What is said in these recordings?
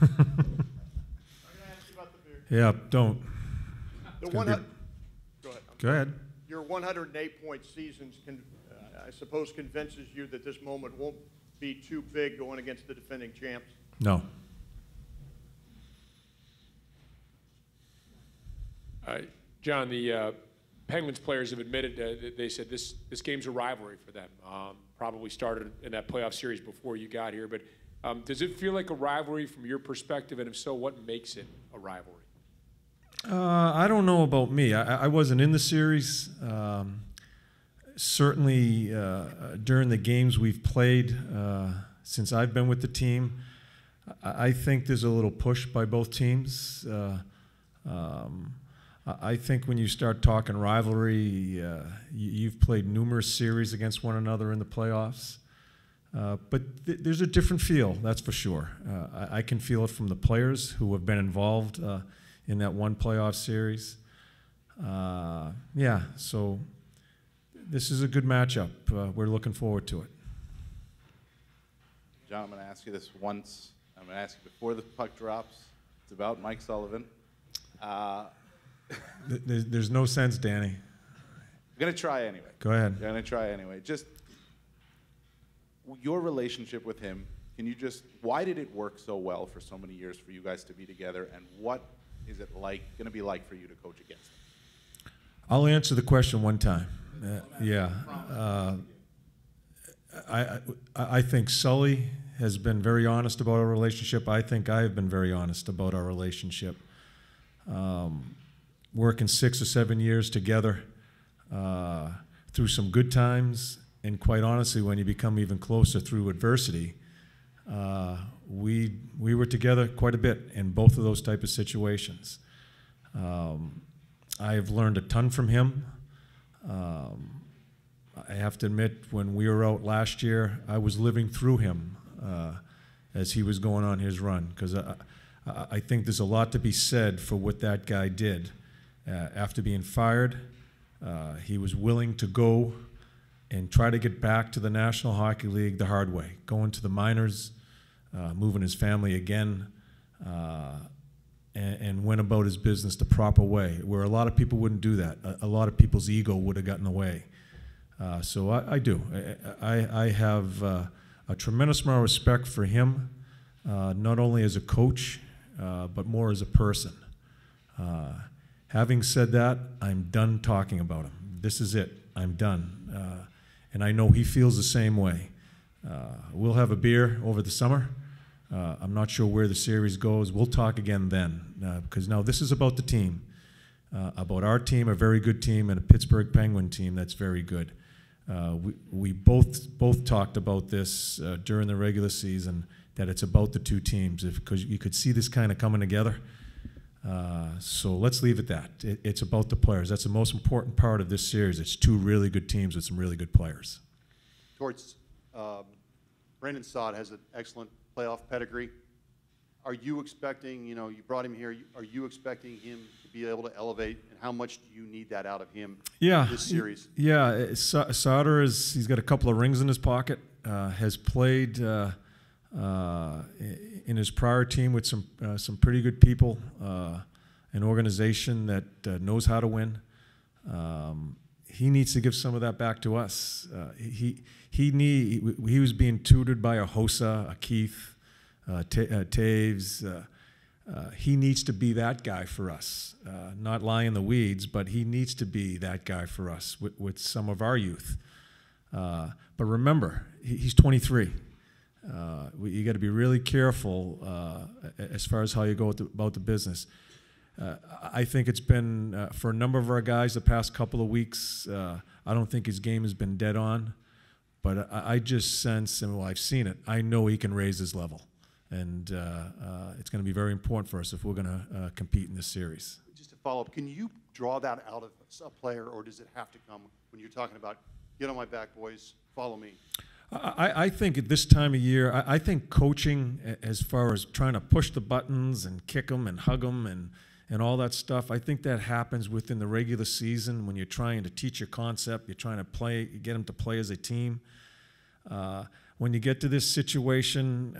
I'm going to ask you about the beard. Yeah, don't. Go ahead. Go ahead. Your 108-point seasons, I suppose, convinces you that this moment won't be too big going against the defending champs? No. John, the Penguins players have admitted that they said this game's a rivalry for them. Probably started in that playoff series before you got here, but does it feel like a rivalry from your perspective, and if so, what makes it a rivalry? I don't know about me. I wasn't in the series. Certainly, during the games we've played since I've been with the team, I think there's a little push by both teams. I think when you start talking rivalry, you've played numerous series against one another in the playoffs. But there's a different feel, that's for sure. I can feel it from the players who have been involved in that one playoff series. Yeah, so this is a good matchup. We're looking forward to it. John, I'm going to ask you this once. I'm going to ask you before the puck drops. It's about Mike Sullivan. There's no sense, Danny. I'm going to try anyway. Go ahead. I'm going to try anyway. Just your relationship with him, why did it work so well for so many years for you guys to be together, and what is it going to be like for you to coach against him? I'll answer the question one time. Yeah. I think Sully has been very honest about our relationship. I think I have been very honest about our relationship. Working 6 or 7 years together through some good times, and quite honestly, when you become even closer through adversity, we were together quite a bit in both of those type of situations. I have learned a ton from him. I have to admit, when we were out last year, I was living through him as he was going on his run, because I think there's a lot to be said for what that guy did. After being fired, he was willing to go and try to get back to the National Hockey League the hard way, going to the minors, moving his family again, and went about his business the proper way, where a lot of people wouldn't do that. A lot of people's ego would have gotten in the way. So I do. I have a tremendous amount of respect for him, not only as a coach, but more as a person. Having said that, I'm done talking about him. This is it. I'm done. And I know he feels the same way. We'll have a beer over the summer. I'm not sure where the series goes. We'll talk again then, because now this is about the team, about our team, a very good team, and a Pittsburgh Penguin team that's very good. We both talked about this during the regular season, that it's about the two teams, because you could see this kind of coming together. So let's leave it that. It's about the players. That's the most important part of this series. It's two really good teams with some really good players. Torts, Brandon Saad has an excellent playoff pedigree. Are you expecting, you brought him here, are you expecting him to be able to elevate, and how much do you need that out of him this series? Yeah, Sauter he's got a couple of rings in his pocket, has played in his prior team with some pretty good people, an organization that knows how to win. He needs to give some of that back to us. He was being tutored by a Hossa, a Keith, Taves. He needs to be that guy for us. Not lie in the weeds, but he needs to be that guy for us with some of our youth. But remember, he's 23. You got to be really careful as far as how you go about the business. I think it's been, for a number of our guys the past couple of weeks, I don't think his game has been dead on, but I just sense, and well, I've seen it, I know he can raise his level. And it's going to be very important for us if we're going to compete in this series. Just to follow up, can you draw that out of a player, or does it have to come when you're talking about, get on my back, boys, follow me? I think at this time of year, I think coaching, as far as trying to push the buttons and kick them and hug them and all that stuff, I think that happens within the regular season when you're trying to teach your concept, you're trying to get them to play as a team. When you get to this situation,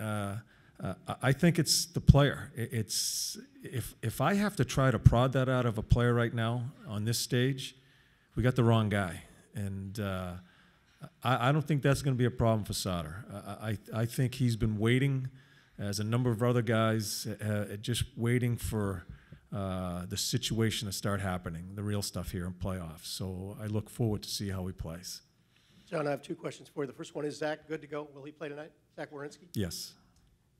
I think it's the player. It's if I have to try to prod that out of a player right now on this stage, we got the wrong guy. And I don't think that's going to be a problem for Sauter. I think he's been waiting, as a number of other guys, just waiting for the situation to start happening, the real stuff here in playoffs. So I look forward to see how he plays. John, I have two questions for you. The first one, is Zach good to go? Will he play tonight? Zach Werenski? Yes.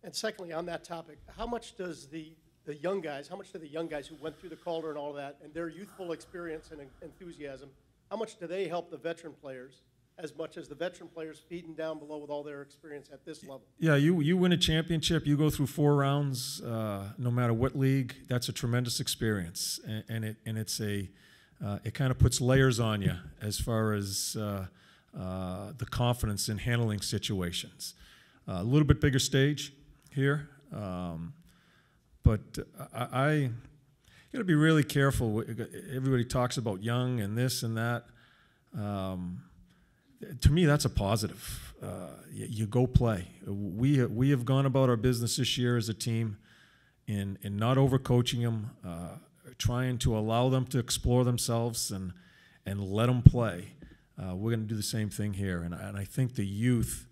And secondly, on that topic, how much does the young guys, how much do the young guys who went through the Calder and all that, and their youthful experience and enthusiasm, how much do they help the veteran players as much as the veteran players feeding down below with all their experience at this level? Yeah, you win a championship, you go through 4 rounds, no matter what league. That's a tremendous experience, and it kind of puts layers on you as far as the confidence in handling situations. A little bit bigger stage here, but I got to be really careful. Everybody talks about young and this and that. To me, that's a positive. You go play. We have gone about our business this year as a team in not overcoaching them, trying to allow them to explore themselves and let them play. We're going to do the same thing here, and I think the youth,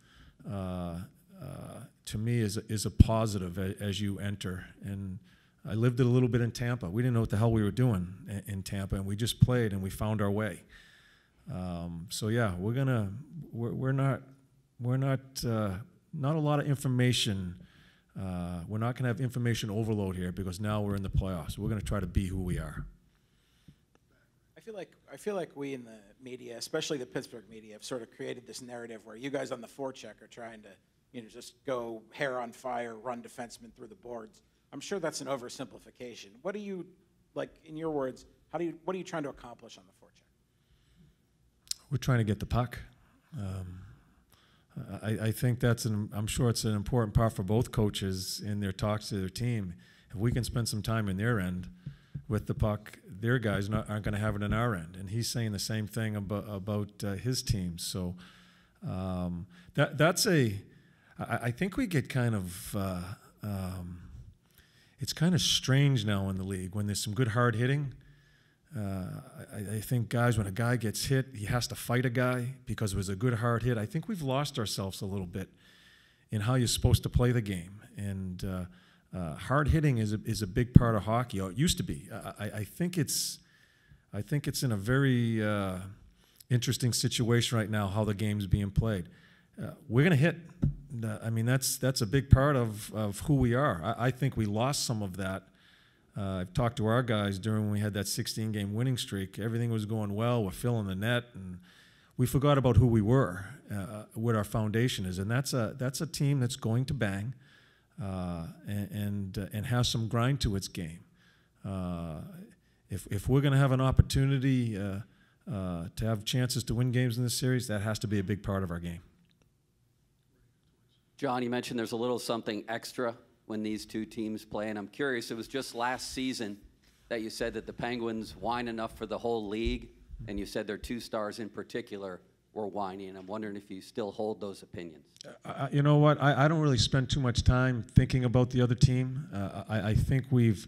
to me, is a positive as you enter. And I lived it a little bit in Tampa. We didn't know what the hell we were doing in Tampa, and we just played and we found our way. So yeah, we're not a lot of information. We're not going to have information overload here because now we're in the playoffs. We're going to try to be who we are. I feel like we in the media, especially the Pittsburgh media, have sort of created this narrative where you guys on the forecheck are trying to, just go hair on fire, run defensemen through the boards. I'm sure that's an oversimplification. What do you, in your words, what are you trying to accomplish on the forecheck? We're trying to get the puck. I think I'm sure it's an important part for both coaches in their talks to their team. If we can spend some time in their end with the puck, their guys aren't going to have it in our end. And he's saying the same thing about his team. So I think we get kind of, it's kind of strange now in the league when there's some good hard hitting. I think guys, when a guy gets hit, he has to fight a guy because it was a good hard hit. I think we've lost ourselves a little bit in how you're supposed to play the game. And hard hitting is a big part of hockey. Or it used to be. I think it's in a very interesting situation right now how the game's being played. We're going to hit. I mean, that's a big part of who we are. I think we lost some of that. I've talked to our guys during when we had that 16-game winning streak. Everything was going well. We're filling the net, and we forgot about who we were, what our foundation is. And that's a team that's going to bang and has some grind to its game. If we're going to have an opportunity to have chances to win games in this series, that has to be a big part of our game. John, you mentioned there's a little something extra when these two teams play, and I'm curious, it was just last season that you said that the Penguins whine enough for the whole league, and you said their 2 stars in particular were whiny, and I'm wondering if you still hold those opinions. You know what? I don't really spend too much time thinking about the other team. I think we've,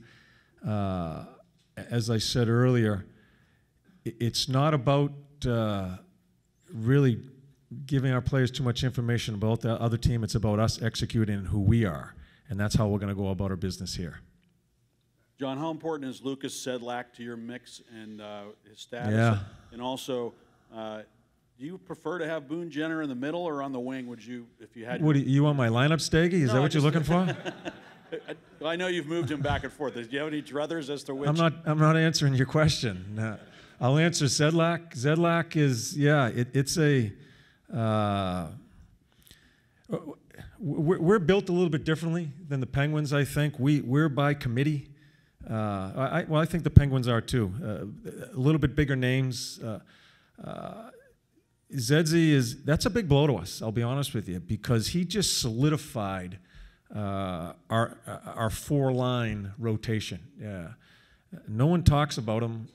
as I said earlier, it's not about really giving our players too much information about the other team. It's about us executing who we are, and that's how we're going to go about our business here. John, how important is Lucas Sedlak to your mix and his status? Yeah. And also, do you prefer to have Boone Jenner in the middle or on the wing? Would you, if you had? What you want my lineup, Staggy? Is that what you're looking for? I know you've moved him back and forth. Do you have any druthers as to which? I'm not answering your question. I'll answer Sedlak. Sedlak is it's a. We're built a little bit differently than the Penguins, I think. We're by committee. I think the Penguins are too. A little bit bigger names. Zedzi that's a big blow to us, I'll be honest with you, because he just solidified our 4-line rotation. Yeah. No one talks about him.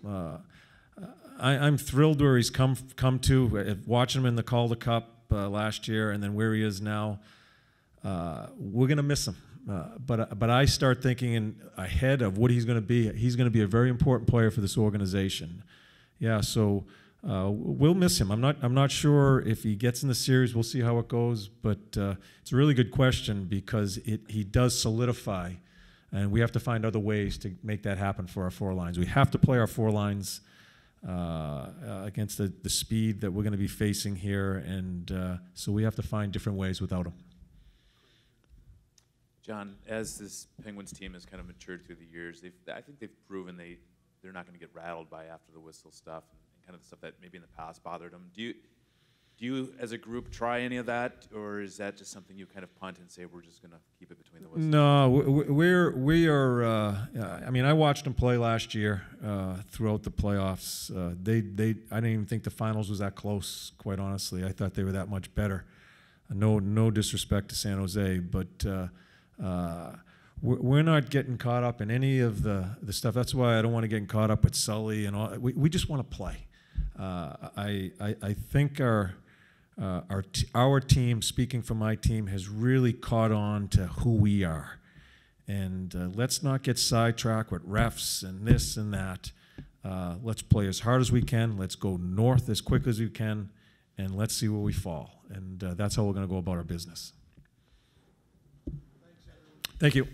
I'm thrilled where he's come to, watching him in the Calder Cup last year and then where he is now. We're going to miss him. But I start thinking ahead of what he's going to be. He's going to be a very important player for this organization. Yeah, so we'll miss him. I'm not sure if he gets in the series. We'll see how it goes. But it's a really good question because he does solidify, and we have to find other ways to make that happen for our four lines. We have to play our four lines against the speed that we're going to be facing here, and so we have to find different ways without him. John, as this Penguins team has kind of matured through the years, I think they've proven they're not going to get rattled by after the whistle stuff and kind of the stuff that maybe in the past bothered them. Do you, as a group, try any of that, or is that just something you kind of punt and say we're just going to keep it between the whistles? No, we are. I mean, I watched them play last year throughout the playoffs. I didn't even think the finals was that close. Quite honestly, I thought they were that much better. No disrespect to San Jose, but. We're not getting caught up in any of the stuff. That's why I don't want to get caught up with Sully and all. We just want to play. I think our team, speaking for my team, has really caught on to who we are, and let's not get sidetracked with refs and this and that. Let's play as hard as we can. Let's go north as quick as we can, and let's see where we fall. And that's how we're going to go about our business. Thank you.